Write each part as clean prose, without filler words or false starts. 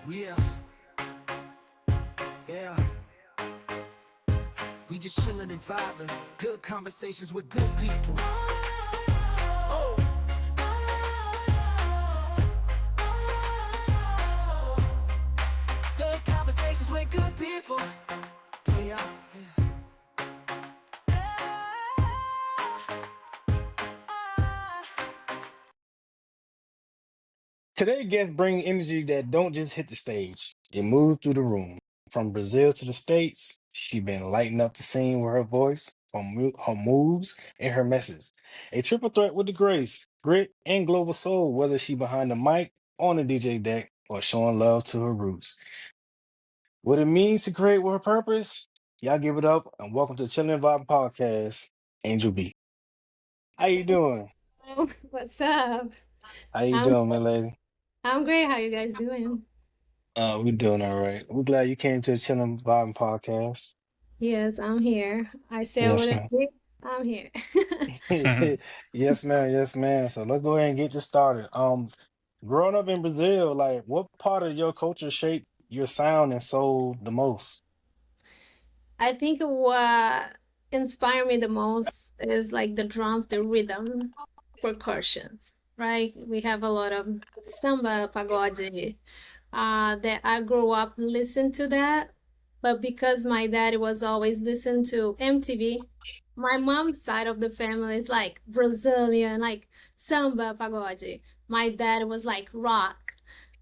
Yeah, yeah. We just chillin' and vibing. Good conversations with good people. Oh. Good conversations with good people. Yeah. Today, guests bring energy that don't just hit the stage; it moves through the room. From Brazil to the States, she been lighting up the scene with her voice, her moves, and her message. A triple threat with the grace, grit, and global soul. Whether she behind the mic, on the DJ deck, or showing love to her roots. What it means to create with her purpose? Y'all give it up and welcome to Chillin' Vibe Podcast, Angel B. How you doing? Oh, what's up? How you I'm doing, my lady? I'm great. How you guys doing? We doing all right. We're glad you came to the Chillin' Vibe Podcast. Yes, I'm here. I say I Yes, wouldn't ma'am. be. I'm here. Mhm. Yes, ma'am. Yes, ma'am. So let's go ahead and get this started. Growing up in Brazil, like what part of your culture shaped your sound and soul the most? I think what inspired me the most is like the drums, the rhythm, percussions, right? We have a lot of samba, pagode, that I grew up listening to that. But because my dad was always listening to MTV, my mom's side of the family is like Brazilian, like samba, pagode. My dad was like rock.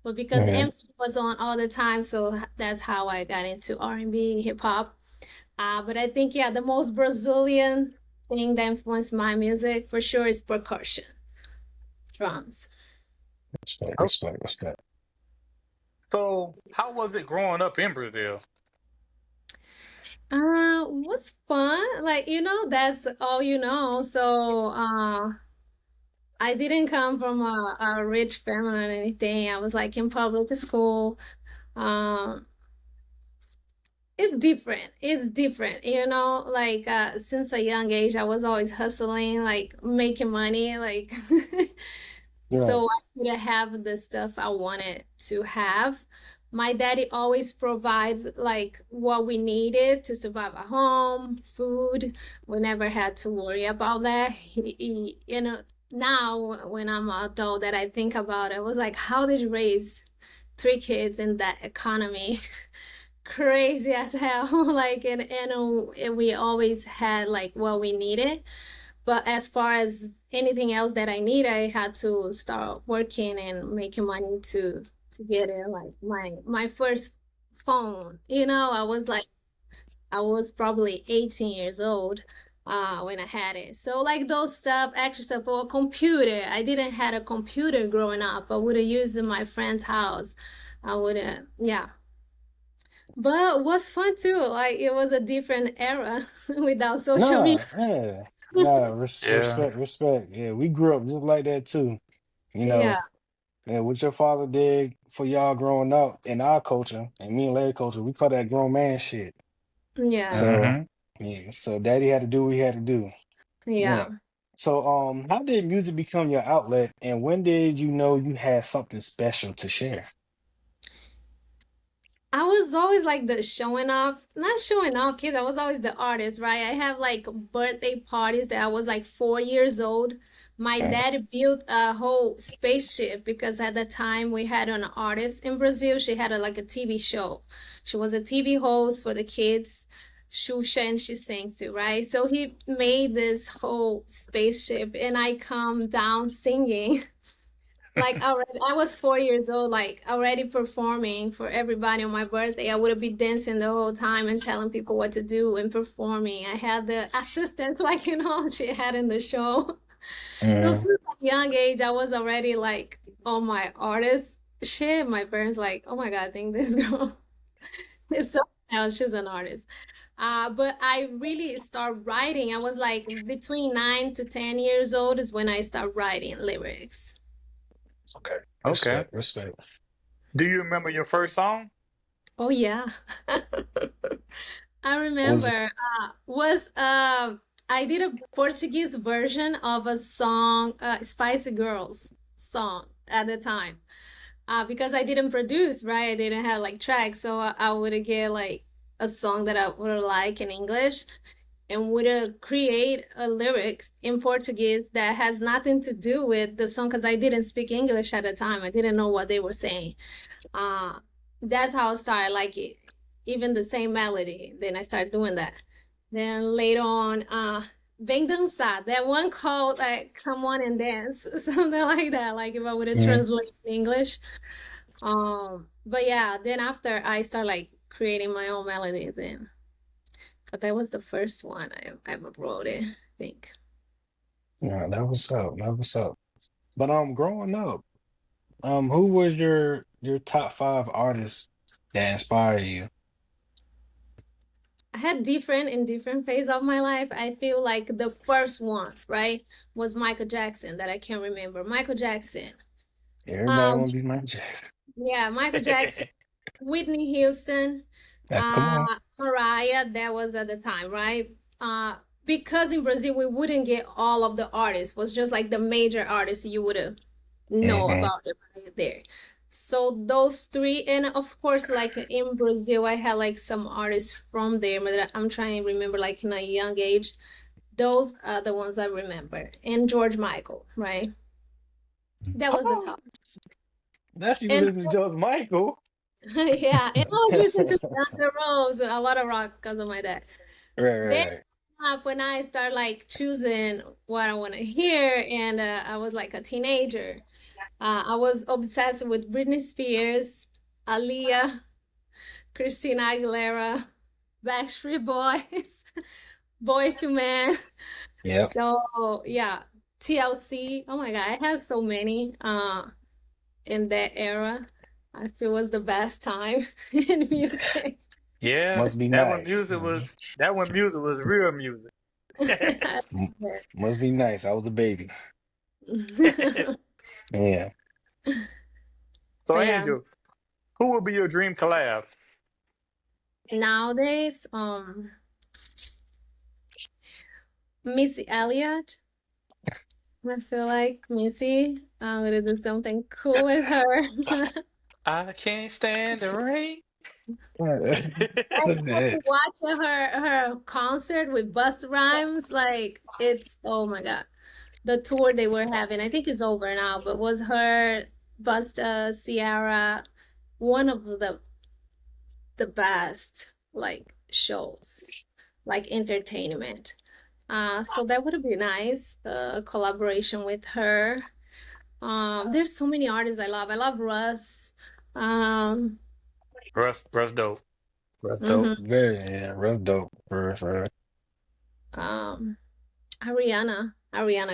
But because Yeah, MTV was on all the time, so that's how I got into R&B, hip hop. But I think, yeah, the most Brazilian thing that influenced my music for sure is percussion, drums. respect, Oh, respect, respect. so how was it growing up in Brazil? Was fun. Like, that's all you know. So, I didn't come from a rich family or anything. I was like in public school. Um, it's different. It's different, like since a young age, I was always hustling, like making money, like Right. so I could have the stuff I wanted to have. My daddy always provide like what we needed to survive at home, food. We never had to worry about that. Now when I'm an adult that I think about it, I was like, how did you raise three kids in that economy? Crazy as hell. Like and we always had like what we needed, but as far as anything else that I need, I had to start working and making money to get it. Like my first phone, I was probably 18 years old when I had it. So like those stuff, extra stuff for a computer. I didn't had a computer growing up. I would have used in my friend's house. I would have, yeah. But it was fun too. Like it was a different era without social media. Nah, yeah. Nah, Yeah. respect, respect. Yeah, we grew up just like that too. You Yeah, know, yeah, what your father did for y'all growing up in our culture, and me and Larry culture, we call that grown man shit. yeah, So, hmm yeah, so daddy had to do what he had to do. Yeah. yeah. So, how did music become your outlet, and when did you know you had something special to share? I was always like the showing off, not showing off kid. I was always the artist, right? I have like birthday parties that I was like 4 years old. My Okay. dad built a whole spaceship because at the time we had an artist in Brazil. She had like a TV show. She was a TV host for the kids. Xuxa and she sings to, right? So he made this whole spaceship and I come down singing. Like already, I was 4 years old, like already performing for everybody on my birthday. I would be dancing the whole time and telling people what to do and performing. I had the assistants, like she had in the show. So Mm, since a young age, I was already like on my artist shit. My parents like, oh my god, I think this girl is so else. She's an artist. But I really start writing. I was like between 9 to 10 years old is when I start writing lyrics. okay. Okay. Respect, respect. Do you remember your first song? Oh yeah. I Was it? remember was I did a Portuguese version of a song, Spicy Girls song at the time. because I didn't produce, right? I didn't have like tracks, so I would get like a song that I would like in English and would create a lyrics in Portuguese that has nothing to do with the song because I didn't speak English at the time. I didn't know what they were saying. Uh, that's how I started, like even the same melody. Then I started doing that. Then later on, Vem Dançar, that one called like Come On and Dance, something like that, like if I would have Mhm. translated in English. But yeah, then after I start like creating my own melodies and but that was the first one I ever wrote it, I think. Yeah, that was up. That was up. But growing up, who was your top five artists that inspire you? I had different in different phase of my life. I feel like the first ones, right, was Michael Jackson that I can remember. Michael Jackson. Everybody Um, want to be Michael Jackson. yeah, Michael Jackson, Whitney Houston, Yeah, come on. Mariah, that was at the time, right? Uh, because in Brazil we wouldn't get all of the artists, it was just like the major artists you would have know Hmm. about everybody there. So those three, and of course, like in Brazil, I had like some artists from there, but I'm trying to remember like in a young age. Those are the ones I remember. And George Michael, right? That was the Oh, top. that's you And listen to George Michael. yeah, and I was listening to Guns N' Roses, a lot of rock because of my dad. Right, Then right, when I start like choosing what I want to hear, and I was like a teenager, I was obsessed with Britney Spears, Aaliyah, Christina Aguilera, Backstreet Boys, Boys to Men. yep. So yeah, TLC. Oh my God, I had so many in that era. I feel was the best time in music. Yeah, Must be nice. that when music was real music. M- Must be nice. I was a baby. But Yeah. So yeah, Angel, who would be your dream collab? nowadays, Missy Elliott. I feel like Missy, I'm gonna do something cool with her. I can't stand the rain. I love watching her concert with Busta Rhymes. Like it's oh my God. The tour they were having, I think it's over now, but was her, Busta, Ciara, one of the best like shows, like entertainment. So that would be nice, collaboration with her. There's so many artists I love. I love Russ. Um, Russ dope. Russ dope. mhm, Very, yeah, real dope. For um, Ariana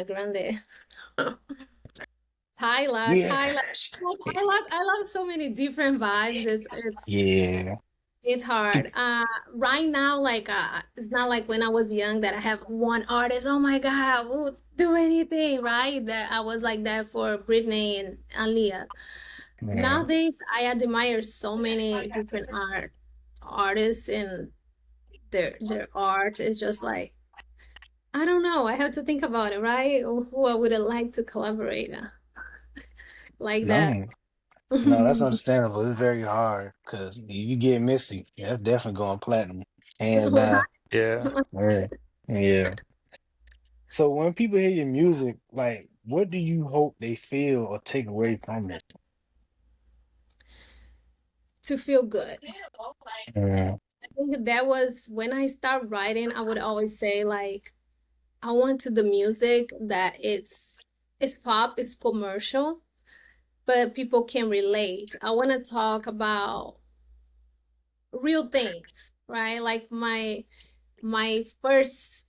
Grande. yeah. Tyler. Like I love so many different vibes. Yeah. It's hard. Right now, like it's not like when I was young that I have one artist. Oh my God, I would do anything, right? That I was like that for Britney and Aaliyah. Yeah. Nowadays, I admire so many different artists and their art is just like I don't know. I have to think about it, right? Who I would have liked to collaborate like that. No, no, that's understandable. It's very hard because you get Missy, that's definitely going platinum. Hands down. Yeah. Yeah. Yeah. So when people hear your music, like, what do you hope they feel or take away from it? To feel good. Yeah. I think that was when I start writing, I would always say like I want to the music that it's pop, it's commercial, but people can relate. I want to talk about real things, right? Like my first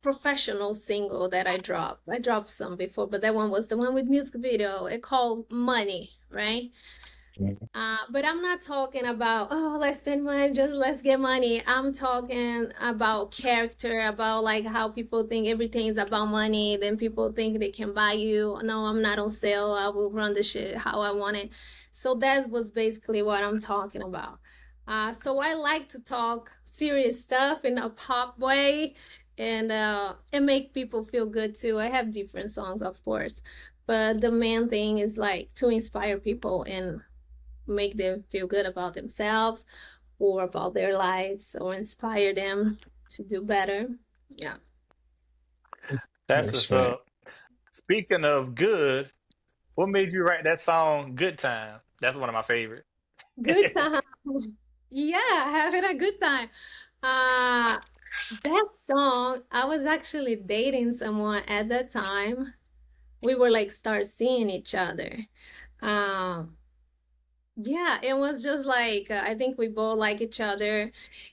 professional single that I dropped. I dropped some before, but that one was the one with music video. It called Money, right? But I'm not talking about, oh, let's spend money, just let's get money. I'm talking about character, about like how people think everything is about money. Then people think they can buy you. No, I'm not on sale. I will run the shit how I want it. So that was basically what I'm talking about. So I like to talk serious stuff in a pop way and make people feel good too. I have different songs, of course, But the main thing is like to inspire people and make them feel good about themselves or about their lives or inspire them to do better. Yeah. That's what's Respect. up. Speaking of good, what made you write that song "Good Time"? That's one of my favorite. Good time. Yeah, having a good time. Uh that song, I was actually dating someone at that time. We were like start seeing each other. Um yeah, it was just like I think we both like each other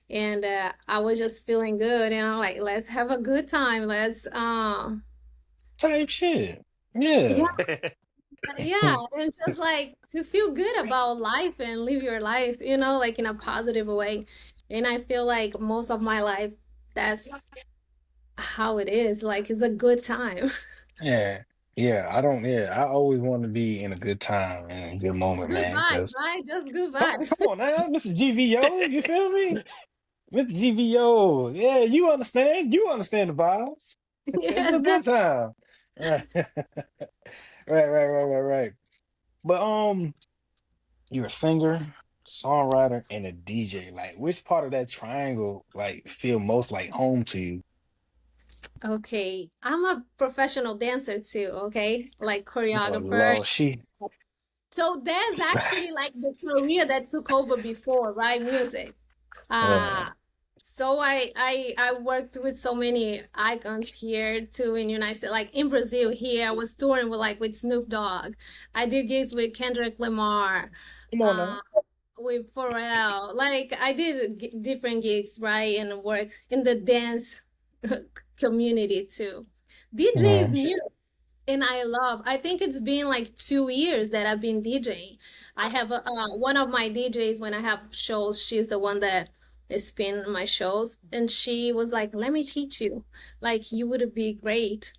and I was just feeling good and I'm like let's have a good time. Let's Type shit. yeah, Yeah. yeah, and just like to feel good about life and live your life, like in a positive way. And I feel like most of my life, that's how it is. Like it's a good time. Yeah. Yeah. I don't, yeah. I always want to be in a good time and a good moment, Good man. vibes, Because right? Just good come vibes. on now, Mr. GVO, you feel me? Mr. GVO. Yeah, you understand. You understand the vibes. It's Yes, a good time. Right. Right. But you're a singer, songwriter, and a DJ. Like, which part of that triangle like feel most like home to you? okay. I'm a professional dancer too, okay? Like Oh choreographer. Lord, she. So there's actually like the career that took over before, right? Music. uh, Uh so I worked with so many icons here too in United States. Like in Brazil here, I was touring with Snoop Dogg. I did gigs with Kendrick Lamar, come on uh now. with Pharrell. Like I did different gigs, right? And work in the dance community too. DJ is Yeah. new and I think it's been like 2 years that I've been DJing. I have one of my DJs when I have shows, she's the one that is spin my shows, and she was like, "Let me teach you. Like you would be great."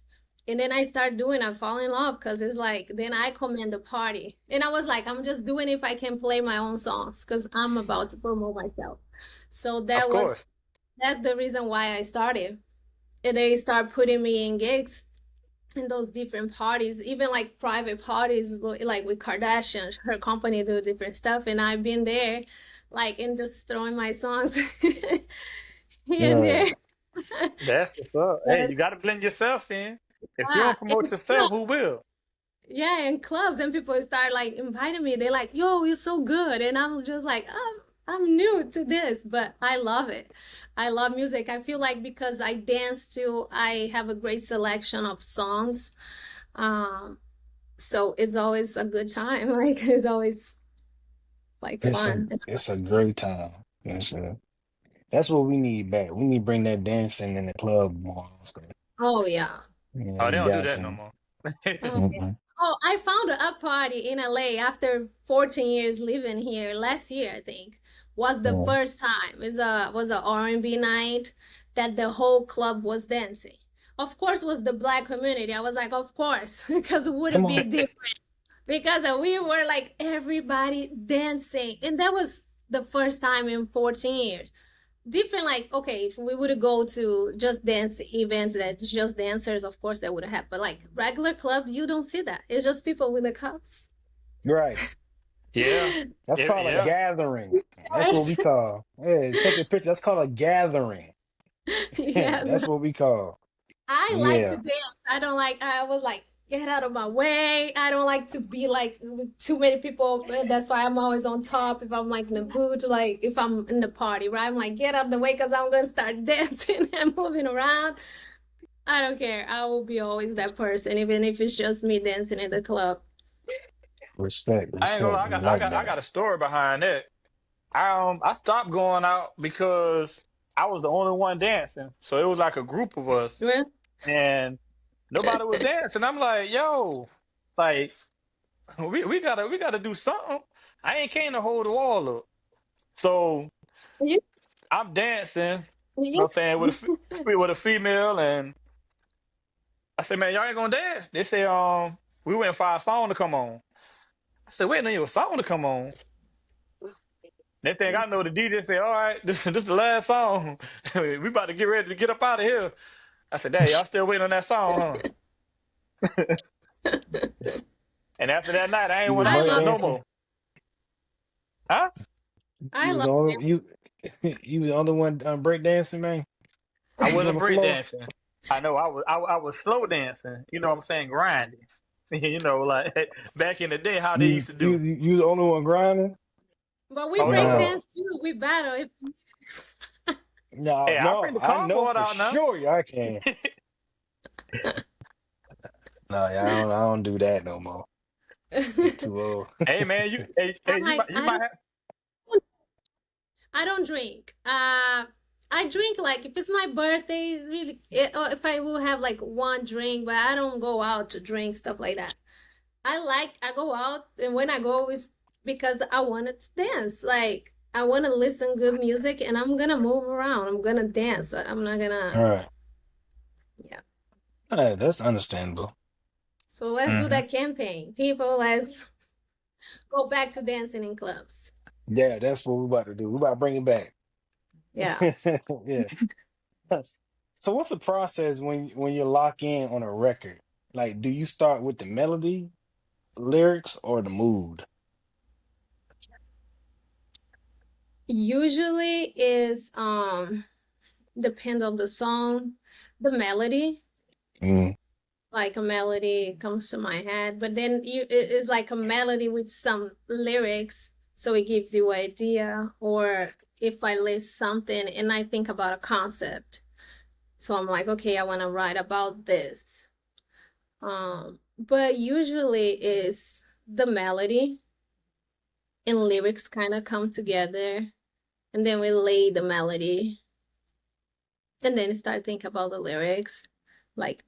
And then I start doing, I fall in love because it's like then I command the party. And I was like, I'm just doing if I can play my own songs because I'm about to promote myself. So Of course. that's the reason why I started. And they start putting me in gigs in those different parties, even like private parties, like with Kardashian, her company do different stuff, and I've been there, like, and just throwing my songs here and there. Right. That's what's up. Hey, But, you got to blend yourself in. If you yeah, don't promote yourself, who will? yeah, in clubs, and people start like inviting me. They're like, "Yo, you're so good," and I'm just like, I'm new to this, but I love it. I love music. I feel like because I dance too, I have a great selection of songs. Um, so it's always a good time. Like it's always like fun. It's a great time. That's what we need back. We need to bring that dancing in the club more. So, Oh yeah. yeah, Oh, we they don't do got that no some. more. Oh yeah. Mm-mm. Oh, I found a party in LA after 14 years living here. Last year, I think, was the Yeah. first time. It was a R&B night that the whole club was dancing. Of course, was the black community. I was like, of course, because it Come wouldn't be on. different. Because we were like everybody dancing, and that was the first time in 14 years. Different, like, okay, if we would go to just dance events that just dancers, of course that would have, but like regular club, you don't see that. It's just people with the cups. Right. Yeah. That's Yeah. called a Yeah. gathering. That's what Yes. we call. Yeah, take a picture. That's called a gathering. Yeah, That's what we call. I like to Yeah. dance. I was like, get out of my way. I don't like to be like with too many people. That's why I'm always on top if I'm like in the mood, like if I'm in the party, right? I'm like, get out of the way because I'm gonna start dancing and moving around. I don't care. I will be always that person, even if it's just me dancing in the club. Respect. I ain't gonna Respect. lie. We like I that. got a story behind that. I stopped going out because I was the only one dancing. So it was like a group of us, Well, and nobody was dancing. I'm like, yo, like we gotta do something. I ain't came to hold the wall up. So you, I'm dancing, you know you, what I'm saying, with a female, and I said, man, y'all ain't gonna dance? They say, we waiting for our song to come on. I said, wait, no, your song to come on. Next thing I know, the DJ said, all right, this is the last song. We about to get ready to get up out of here. I said, Dad, y'all still waiting on that song, huh? And after that night, I ain't You want was to I see her love no breakdancing? more. Huh? I You was love on you you was the only one breakdancing, man. I You was on wasn't the break floor. dancing. I know I was slow dancing. You know what I'm saying? Grinding. You know, like back in the day, how they You used was- to you do. you the only one grinding. but we Oh break yeah. No, dance too. We battle. no, Hey, I no. bring the I know cardboard for out now. sure y'all can. No, yeah, I don't do that no more. I'm If too old. Hey man, I'm you like, might you might have. I don't drink. I drink like if it's my birthday, really, or if I will have like one drink, but I don't go out to drink stuff like that. I go out, and when I go, it's because I wanted to dance. Like I want to listen good music, and I'm gonna move around. I'm gonna dance. I'm not All gonna, right. yeah. That's understandable. So let's do Hmm. that campaign, people. Let's go back to dancing in clubs. Yeah, that's what we about to do. We about to bring it back. Yeah. Yeah. So what's the process when you lock in on a record? Like, do you start with the melody, lyrics, or the mood? Usually is depends on the song, the melody. Mm, Like a melody comes to my head, but then it is like a melody with some lyrics, so it gives you an idea. Or if I list something and I think about a concept, so I'm like, okay, I want to write about this. But usually is the melody and lyrics kind of come together, and then we lay the melody, and then start thinking about the lyrics, like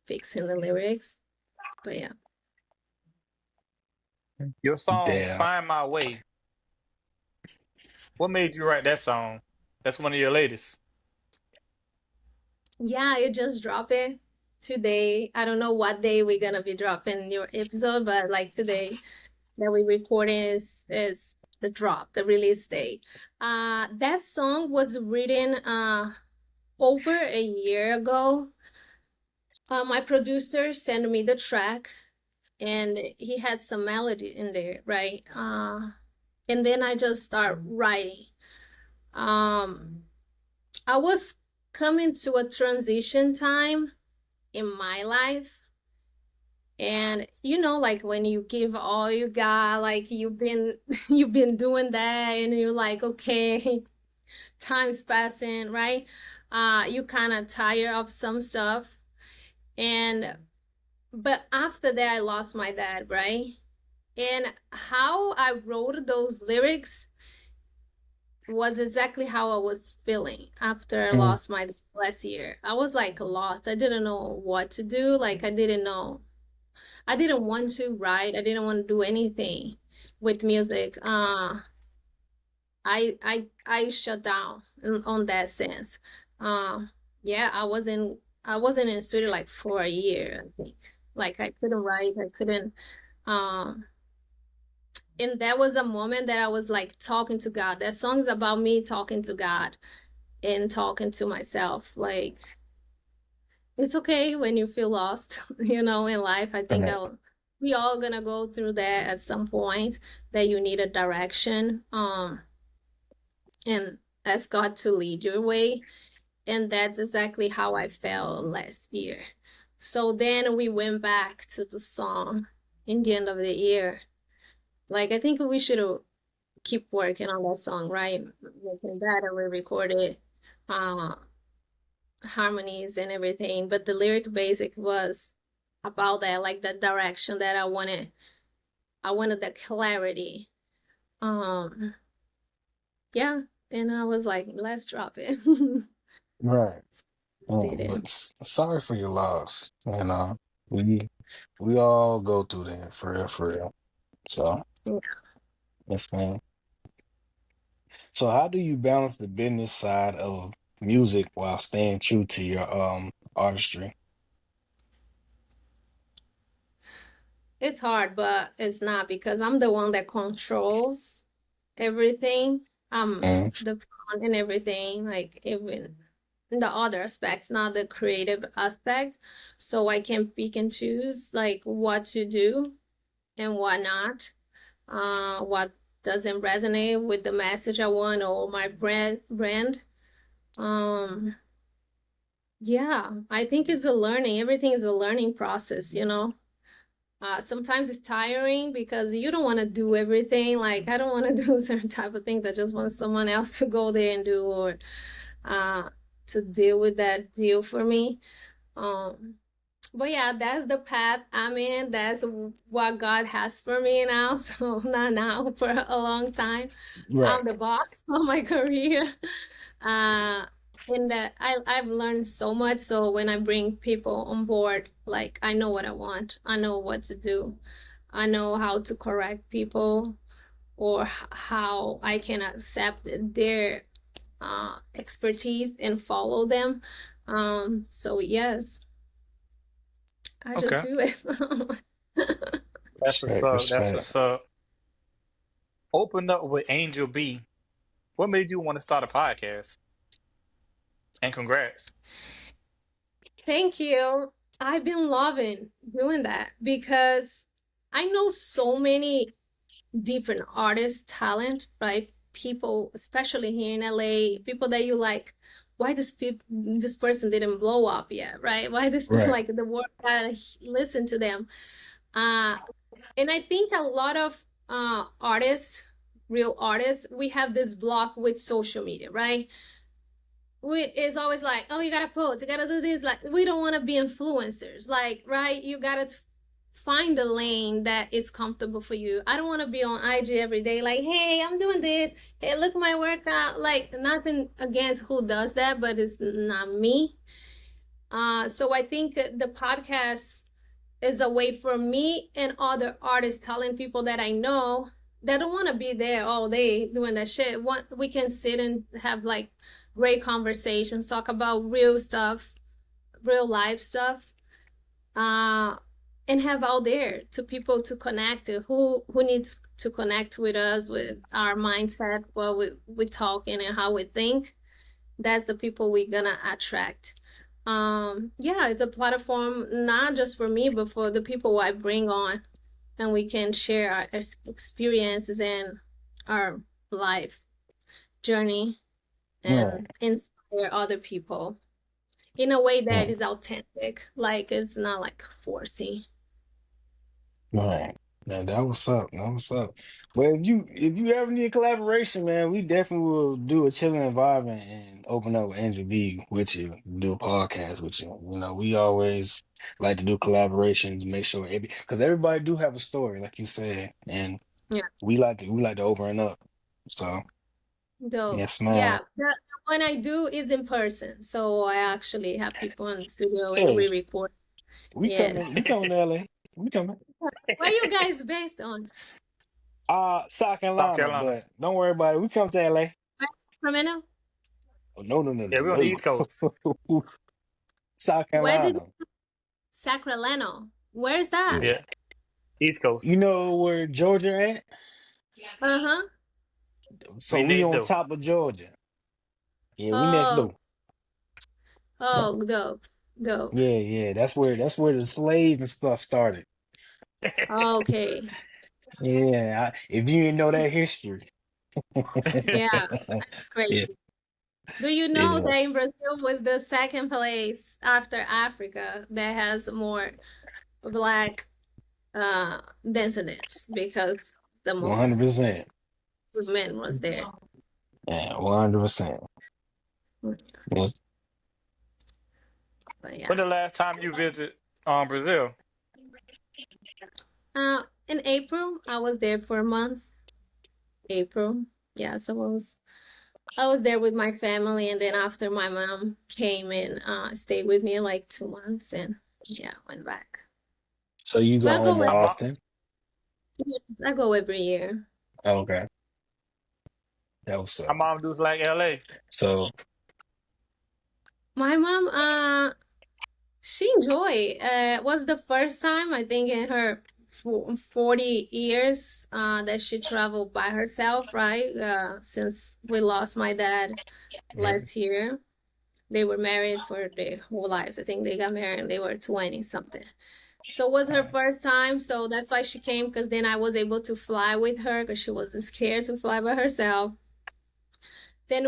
fixing the lyrics. But yeah. Your song yeah. "Find My Way." What made you write that song? That's one of your latest. Yeah, you just drop it today. I don't know what day we're gonna be dropping your episode, but like today that we recording is the drop, the release date. That song was written over a year ago. My producer sent me the track, and he had some melody in there, right? And then I just start writing. Um, I was coming to a transition time in my life, and like when you give all you got, like you've been you've been doing that, and you're like, okay, time's passing, right? You kind of tire of some stuff. And but after that, I lost my dad, right? And how I wrote those lyrics was exactly how I was feeling after I Mm, lost my dad last year. I was like lost. I didn't know what to do. Like I didn't know. I didn't want to write. I didn't want to do anything with music. I shut down on that sense. Yeah, I wasn't in studio like for a year, I think. Like I couldn't write. I couldn't. Um, and that was a moment that I was like talking to God. That song is about me talking to God and talking to myself. Like it's okay when you feel lost, in life. I think right. we all gonna go through that at some point, that you need a direction, and ask God to lead your way. And that's exactly how I felt last year. So then we went back to the song in the end of the year. Like I think we should keep working on that song, right? Making that, and we recorded uh harmonies and everything, but the lyric basic was about that, like the direction that I wanted the clarity. um yeah, and I was like, let's drop it. Right. Did it. But sorry for your loss. We we all go through that for real, for real. So Yeah. yes, man. So how do you balance the business side of music while staying true to your artistry? It's hard, but it's not, because I'm the one that controls everything. Mm, The front and everything, like even. the other aspects, not the creative aspect. So I can pick and choose like what to do and what not. What doesn't resonate with the message I want or my brand. Um, yeah, I think it's a learning. Everything is a learning process, you know. Sometimes it's tiring because you don't want to do everything. Like I don't want to do certain type of things. I just want someone else to go there and do, or uh, to deal with that deal for me. Um, but yeah, that's the path I'm in. That's what God has for me now. So not now, for a long time. Right. I'm the boss of my career. Uh, and that I've learned so much. So when I bring people on board, like I know what I want. I know what to do. I know how to correct people, or how I can accept their expertise and follow them. So yes, I just Okay. do it. That's what's Respect, up. That's respect. what's up. Open up with Angel B. What made you want to start a podcast? And congrats. Thank you. I've been loving doing that because I know so many different artists, talent, right? People, especially here in LA, people that you like. Why this person didn't blow up yet, right? Why this Right. like the world gotta listen to them? Uh, and I think a lot of artists, real artists, we have this block with social media, right? It's always like, oh, you gotta post, you gotta do this. Like, we don't want to be influencers, like, right? You gotta find the lane that is comfortable for you. I don't want to be on IG every day, like, hey, I'm doing this. Hey, look at my workout. Like, nothing against who does that, but it's not me. So I think the podcast is a way for me and other artists telling people that I know that don't want to be there all day doing that shit. We can sit and have like great conversations, talk about real stuff, real life stuff, uh, and have out there to people to connect to who needs to connect with us, with our mindset, what we talking and how we think. That's the people we're gonna attract. Yeah, it's a platform not just for me but for the people I bring on, and we can share our experiences and our life journey Right. and inspire other people in a way that Right. is authentic, like it's not like forcing. Right. Man, that was up. That was up. Well, if you ever need a collaboration, man, we definitely will do a chilling environment and open up with Andrew B with you, do a podcast with you. You know, we always like to do collaborations, make sure because everybody do have a story, like you said, and Yeah, we like to open up. So dope. yes, ma'am. Yeah, the one I do is in person, so I actually have people in the studio and Hey, we record. we Yes. coming. We coming to LA. We coming. Where you guys based on? South South Carolina, Carolina. but don't worry about it. We come to LA. Sacramento? Oh, no, no, no, Yeah, we're on the East Coast. no. South Where did Carolina. Sacramento? Where's that? Yeah. Yeah, East Coast. You know where Georgia at? Uh-huh. So We we next on door. top of Georgia. Yeah, we next Oh, door. oh, dope. Dope. Yeah, yeah. That's where the slave and stuff started. Okay. Yeah, if you didn't know that history. Yeah, that's Yeah, crazy. Do you know yeah. that in Brazil was the second place after Africa that has more black descendants because the most 100%. women was there. Yeah, 100%. Yes. But yeah. When the last time you visit Brazil? In April, I was there for a month. April. Yeah, so I was there with my family, and then after my mom came and stayed with me like 2 months, and yeah, went back. So you go But I home go more My mom, often? I go every year. Okay, that was my up. mom does like LA. So, My mom, she enjoyed. It was the first time I think in her 40 years that she traveled by herself, right? Since we lost my dad mhm. last year. They were married for their whole lives. I think they got married and they were 20 something. So it was her first time. So that's why she came, because then I was able to fly with her because she was scared to fly by herself. Then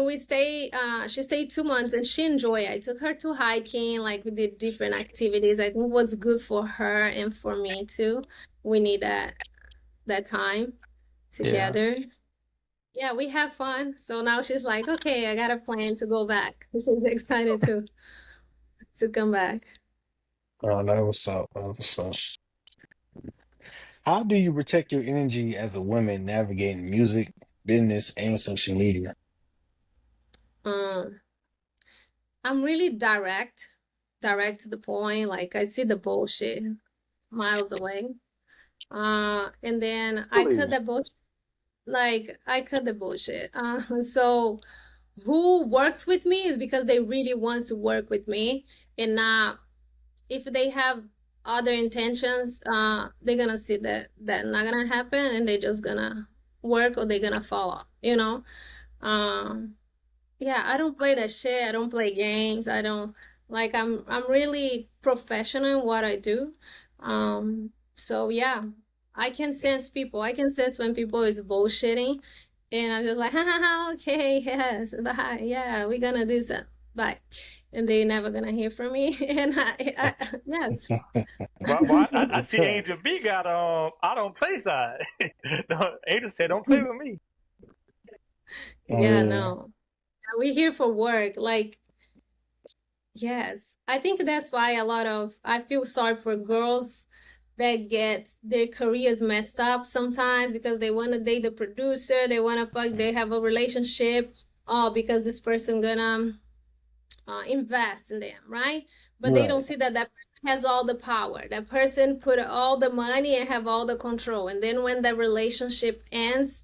she stayed 2 months and she enjoyed it. I took her to hiking, like we did different activities. I think what's good for her and for me too. We need that time Yeah. together. Yeah, we have fun. So now she's like, okay, I got a plan to go back. She's excited to come back. Oh, that was up. That was up. How do you protect your energy as a woman navigating music, business, and social media? Um, I'm really direct to the point. Like I see the bullshit miles away. And then I cut Really? that bullshit. Like I cut the bullshit. So who works with me is because they really want to work with me, and not if they have other intentions. They're gonna see that not gonna happen, and they're just gonna work or they're gonna fall off. Um, yeah, I don't play that shit. I don't play games. I don't like I'm really professional in what I do. So yeah, I can sense people. I can sense when people is bullshitting, and I'm just like, ha ha ha, okay, yes, bye. Yeah, we're gonna do some. Bye. And they never gonna hear from me. And yes. I see Angel B got I don't play side. No, Angel said don't play with me. Yeah, Yeah. no. We're here for work. Like, yes, I think that's why I feel sorry for girls that get their careers messed up sometimes because they want to date the producer, they want to fuck, they have a relationship, because this person gonna invest in them, right? But they don't Right. see that person has all the power. That person put all the money and have all the control. And then when the relationship ends,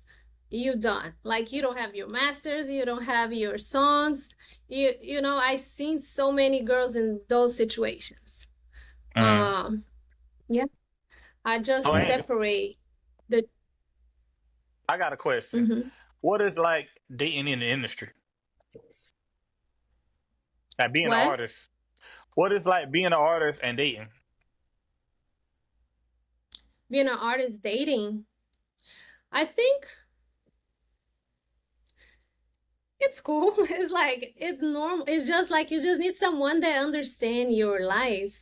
you done. Like you don't have your masters, you don't have your songs. I've seen so many girls in those situations. Mm. Yeah, I So just Angel, separate the. I got a question. Mhm. What is like dating in the industry? Like being an What? artist. What is like being an artist and dating? Being an artist dating. I think it's cool. It's like it's normal. It's just like you just need someone that understand your life.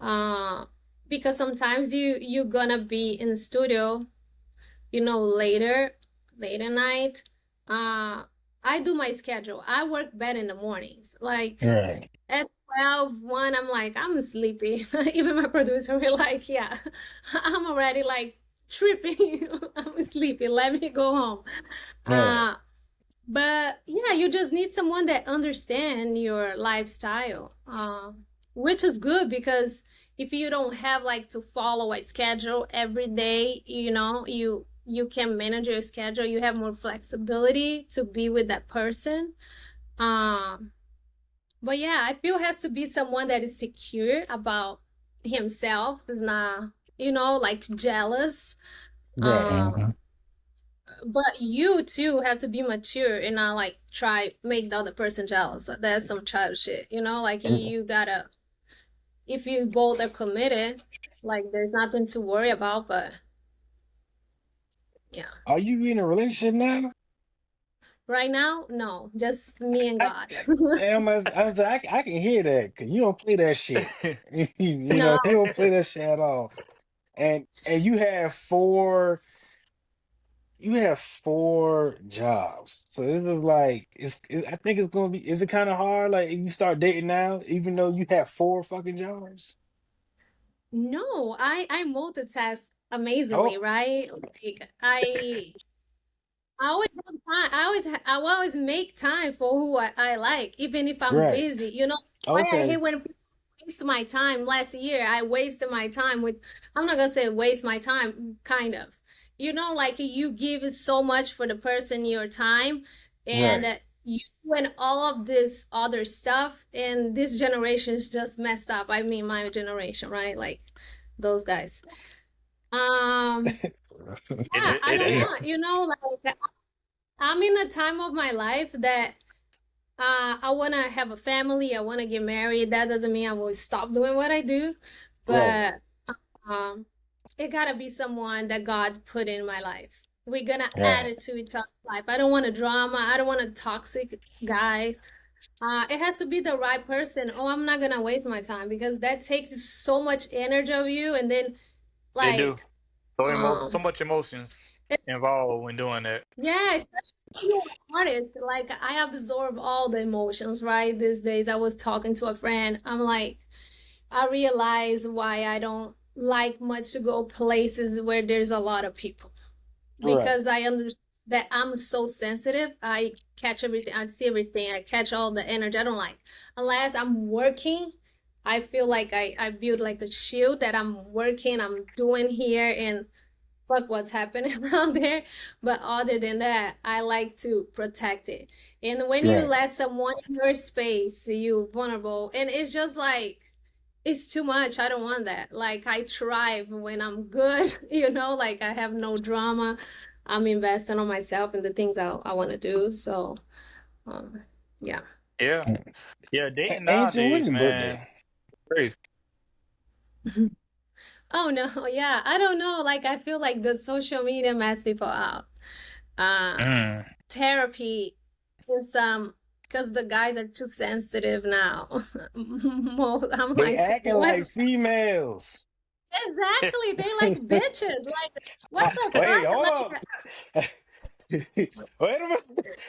Uh, because sometimes you're gonna be in the studio, later, late at night. Uh, I do my schedule. I work better in the mornings. Like Right. at 12, 1, I'm like, I'm sleepy. Even my producer will like, yeah, I'm already like tripping. I'm sleepy. Let me go home. Right. Uh, but yeah, you just need someone that understand your lifestyle, which is good because if you don't have like to follow a schedule every day, you can manage your schedule. You have more flexibility to be with that person. Um, but yeah, I feel it has to be someone that is secure about himself, is not, like jealous. Right. Um, but you too have to be mature and not like try make the other person jealous. That's some child shit, like Mhm. you gotta, if you both are committed, like there's nothing to worry about. But yeah, Are you in a relationship now? right now, no, just me and I, God. I can hear that because you don't play that shit. No, You don't play that shit at all. And you have four jobs. So this is like I think it's gonna be, is it kind of hard like if you start dating now, even though you have four fucking jobs? no, I multitask amazingly, Oh, right? Like I always have time. I will always make time for who I like, even if I'm right. busy. Why I hate Okay. when people waste my time. Last year, I wasted my time with. I'm not gonna say waste my time, kind of. Like you give so much for the person your time, and Right. you and all of this other stuff, and this generation is just messed up. I mean, my generation, right? Like those guys. Yeah, I it don't Yeah. is. want. Like I'm in a time of my life that I want to have a family. I want to get married. That doesn't mean I will stop doing what I do, Right. but um, it gotta be someone that God put in my life. We're gonna add Right. it to each other's life. I don't want a drama. I don't want a toxic guys. It has to be the right person. Oh, I'm not gonna waste my time because that takes so much energy of you, and then They do. like So um, much emotions involved when doing that. yeah, especially when you're an artist. Like I absorb all the emotions, right? These days, I was talking to a friend. I'm like, I realize why I don't like much to go places where there's a lot of people Right. because I understand that I'm so sensitive. I catch everything, I see everything, I catch all the energy. I don't like unless I'm working. I feel like I build like a shield that I'm working, I'm doing here, and fuck what's happening out there. But other than that, I like to protect it. And when you Right. let someone in your space, you vulnerable, and it's just like it's too much. I don't want that. Like I thrive when I'm good, like I have no drama. I'm investing on myself and the things I want to do. So, um, yeah. Yeah. Yeah, dating Angel, when's nowadays, your man, birthday? crazy. Oh no, yeah. I don't know. Like I feel like the social media mess people up. Uh, Mm. Therapy is because the guys are too sensitive now. I'm They like, acting like what's females. exactly? They like bitches. Like, what the Wait, fuck? hold Like, up. Wait a minute.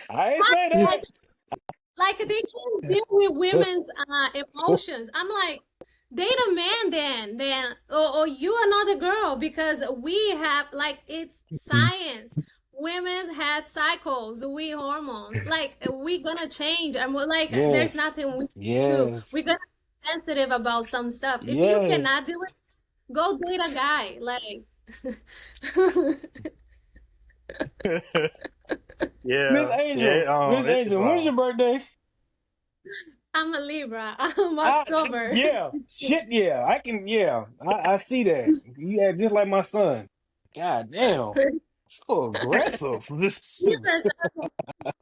I ain't what? say Like, that. like they can't deal with women's emotions. I'm like, date a man then, or you another girl because we have like it's science. Women has cycles, we hormones. Like we gonna change, and we're like, there's Yes. nothing we can do. Yes. We're gonna be sensitive about some stuff. If you cannot Yes. do it, go date a guy. Like, Yeah. Yeah. Miss It's Angel, when's wild. your birthday? I'm a Libra. I'm October. Yeah. Shit, yeah. I see that. You act just like my son. God damn. So aggressive. Libras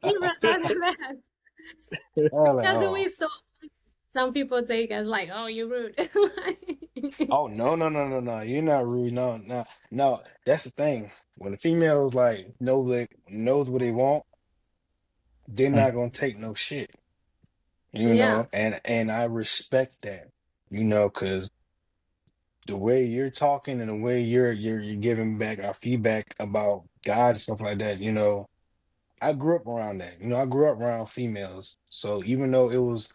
Libras are the best. I'm like, Because oh. we so some people take us like, oh, you're rude. Oh no, no, no, no, no. You're not rude. No, no, no. That's the thing. When the females like knows what they want, they're Mm. not gonna take no shit. Yeah, And I respect that, because the way you're talking and the way you're giving back our feedback about God and stuff like that, I grew up around that. I grew up around females. So even though it was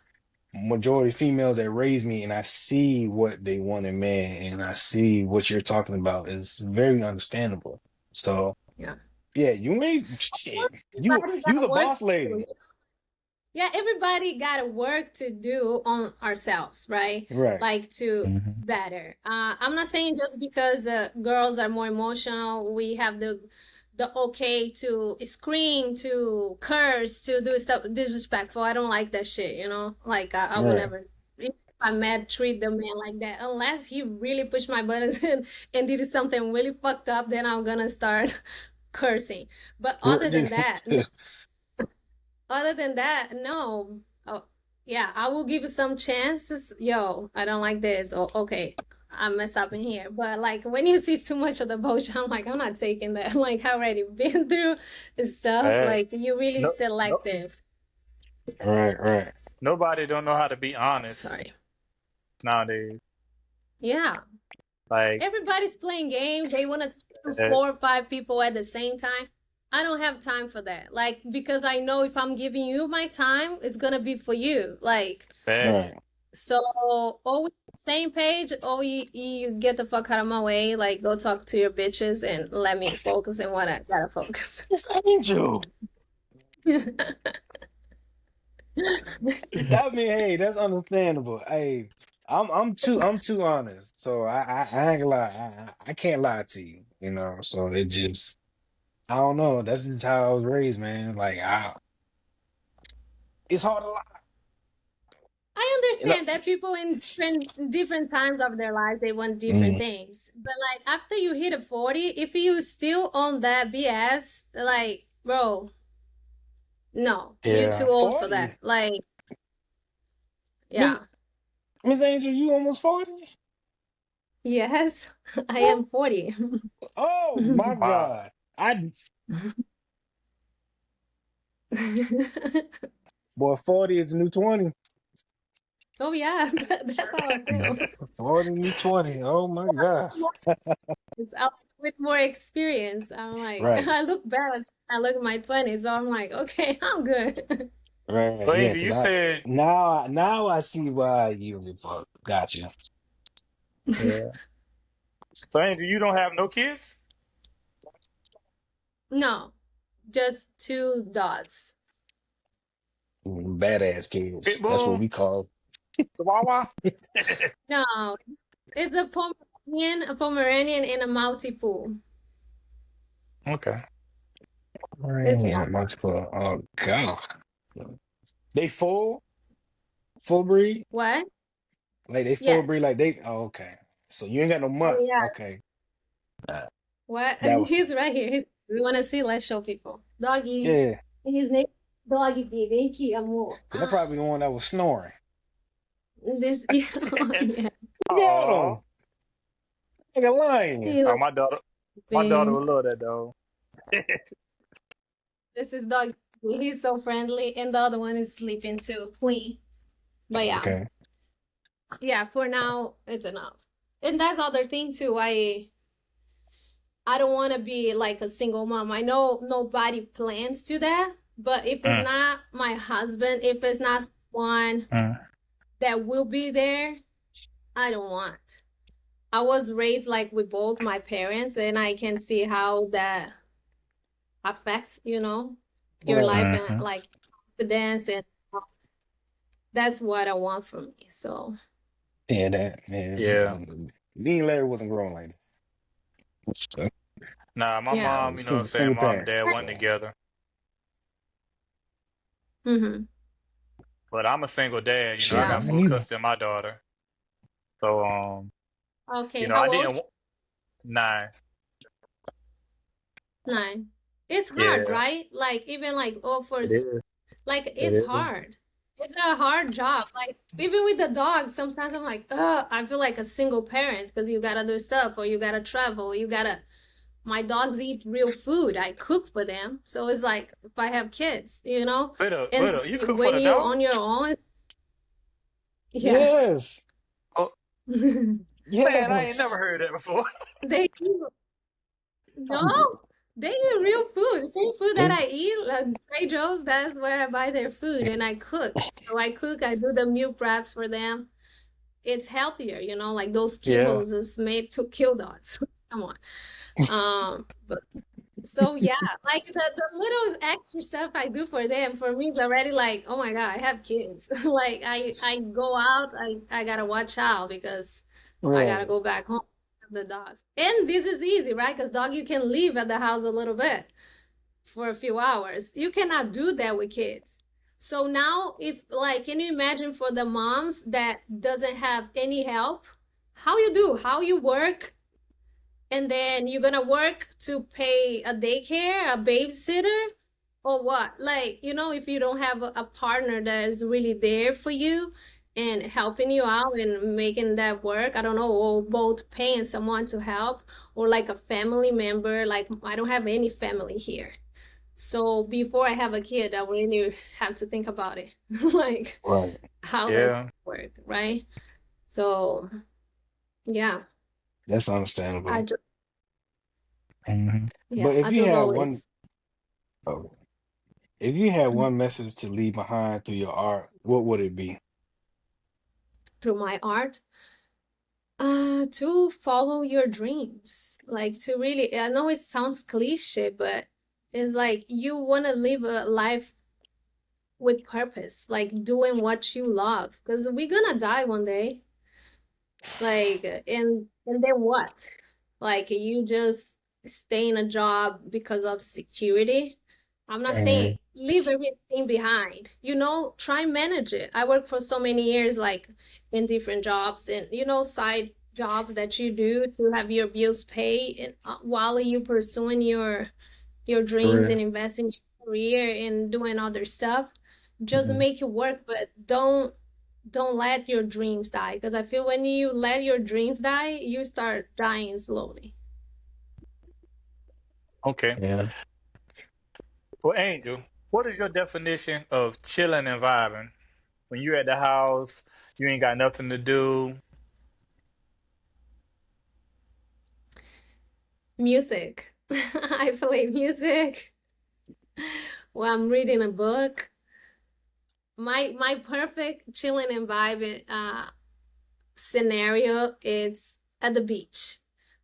majority females that raised me and I see what they want in man and I see what you're talking about is very understandable. So yeah. yeah, you ain't shit. You Everybody you's got a work boss to do. lady. Yeah, everybody got a work to do on ourselves, right? Right. Like to Mhm. better. I'm not saying just because girls are more emotional, we have the okay to scream, to curse, to do stuff disrespectful. I don't like that shit, Like I would Right. never, if I met treat the man like that unless he really pushed my buttons and did something really fucked up. Then I'm gonna start cursing. But other than that, no. Oh, yeah, I will give you some chances. Yo, I don't like this. Oh, okay, I mess up in here. But like when you see too much of the bullshit, I'm like, I'm not taking that. Like I already been through this stuff. Hey, Like you're really no, no, selective. Right, right. nobody don't know how to be honest Sorry. nowadays. Yeah, Like, everybody's playing games. They want to talk to uh, 4 or 5 people at the same time. I don't have time for that. Like because I know if I'm giving you my time, it's gonna be for you. Like that. Right. so, or we same page, or you get the fuck out of my way. Like, go talk to your bitches and let me focus on what I gotta focus. It's Angel. I mean, hey, that's understandable. Hey, I'm too honest. So I ain't gonna lie. I can't lie to you, So it just I don't know. That's just how I was raised, man. Like it's hard to lie. I You know? understand that people in different times of their lives they want different Mm, things, but like after you hit a 40, if you still on that BS, like bro, No, you're Yeah. too old for 40. that. Like, Miss yeah. Miss Angel, you almost 40? Yes, I What? am 40. Oh my Wow. God. I boy, 40 is the new 20. Oh yeah, that's how I feel. 40 new 20. Oh my God. It's with more experience. I'm like, Right. I look back, I look at my 20s, so I'm like, okay, I'm good. Right. So Yeah, Angel, because you I said now I see why you give a fuck. Gotcha. yeah. So Angel, you don't have no kids? No, just two dogs. Badass kids. That's what Pitbull, we call. Chihuahua? No, it's a Pomeranian, and a Maltipoo. Okay. It's Man, small much dogs. for oh God. They full breed? What? Like they full breed, Yes. like they okay. So you ain't got no Oh month. yeah. Okay. Uh, What? that was He's right here. We want to see. Let's show people. Doggy. yeah. His name Doggy baby. Aqui, amor. That probably the one that was snoring. This, yeah. Look at Oh, him. Like a lion. He oh, like my daughter being. would love that dog. This is Doggy. He's so friendly, and the other one is sleeping too, Queen. But yeah, Okay. yeah. For now, it's enough. And that's the other thing too. I don't want to be like a single mom. I know nobody plans to that, but if it's Mm, not my husband, if it's not someone mm. that will be there, I don't want. I was raised like with both my parents, and I can see how that affects, your Right. life and Mhm. like confidence, and that's what I want from me. So Yeah, that yeah. Yeah. Me and Larry wasn't growing like that. Nah, my yeah. mom, you know what I'm saying? Single Mom and parent. dad wasn't So together. Mm-hmm. But I'm a single dad, I shit, I Yeah. got ain't full either. custody of my daughter. So Okay. I How didn't old? wa- 9. 9. It's hard, Yeah, right? Like even like it is. like It it's is. hard. It's a hard job. Like even with the dogs, sometimes I'm like, I feel like a single parent because you gotta do stuff or you gotta travel, you gotta. My dogs eat real food. I cook for them, so it's like if I have kids, and Wait up, you cook for when the you dog? on your own, yes, Yes. Oh, man, I ain't never Yes. heard that before. they do. No, they eat real food. The same food that They I eat, like Trader Joe's, that's where I buy their food and I cook. So I cook, I do the meal preps for them. It's healthier, like those Yeah. kibbles is made to kill dogs. Come on. But so yeah, like the little extra stuff I do for them, for me, it's already like, oh my God, I have kids. Like I go out, I gotta watch out because I gotta right. go back home with the dogs. And this is easy, right? Because dog, you can leave at the house a little bit for a few hours. You cannot do that with kids. So now, if like, can you imagine for the moms that doesn't have any help, how you do, how you work, and then you're gonna work to pay a daycare, a babysitter, or what? Like, if you don't have a partner that is really there for you and helping you out and making that work, I don't know, or both paying someone to help, or like a family member. Like, I don't have any family here. So before I have a kid, I really have to think about it, like Right. how that Yeah. work, right? So yeah, That's I understandable. just Hmm. yeah, But if I you just had one always oh, if you had one message to leave behind through your art, what would it be? through my art. To follow your dreams, like to really, I know it sounds cliche, but it's like you want to live a life with purpose, like doing what you love, because we're gonna die one day. Like, and then what? Like, you just stay in a job because of security. I'm not saying Mhm. leave everything behind. Try manage it. I worked for so many years, like in different jobs and side jobs that you do to have your bills paid, and while you pursuing your dreams and Career. investing in career and doing other stuff, just Mhm. make it work, but don't let your dreams die, because I feel when you let your dreams die, you start dying slowly. Okay. Yeah. Well, Angel, what is your definition of chilling and vibing? When you're at the house, you ain't got nothing to do. Music. I play music while I'm reading a book. My perfect chilling and vibing scenario is at the beach,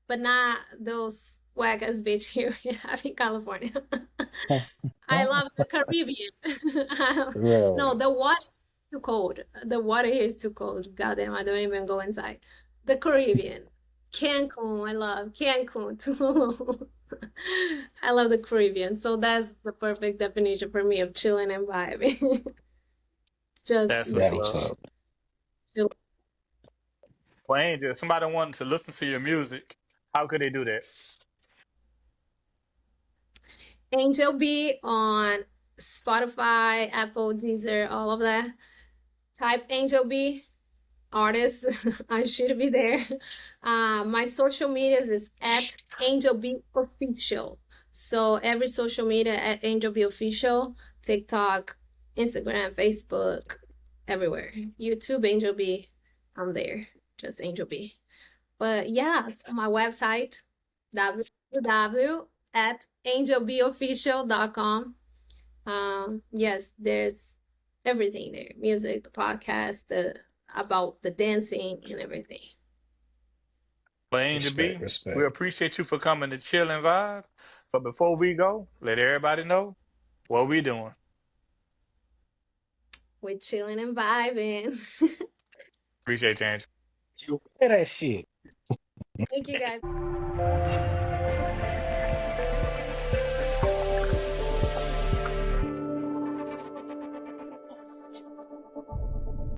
but not those whack ass beach here we have in California. I love the Caribbean. No, Right. the water is too cold. The water here is too cold. Goddamn, I don't even go inside. The Caribbean. Cancun, I love Cancun, Tulum. I love the Caribbean. So that's the perfect definition for me of chilling and vibing. Just That's the what's That beach. was up. up. Chill. Well, Angel, if somebody wanted to listen to your music, how could they do that? Angel B on Spotify, Apple, Deezer, all of that. Type Angel B artist. I should be there. My social medias is at Angel B Official. So every social media at Angel B Official, TikTok, Instagram, Facebook, everywhere. YouTube, Angel B. I'm there. Just Angel B. But yes, my website, www at angelbofficial.com. Yes, there's everything there: music, the podcast, about the dancing and everything. Well, Angel Respect, B, we respect. appreciate you for coming to chill and vibe. But before we go, let everybody know what we doing. We're chilling and vibing. Appreciate you, Angel. You hear that shit? Thank you guys.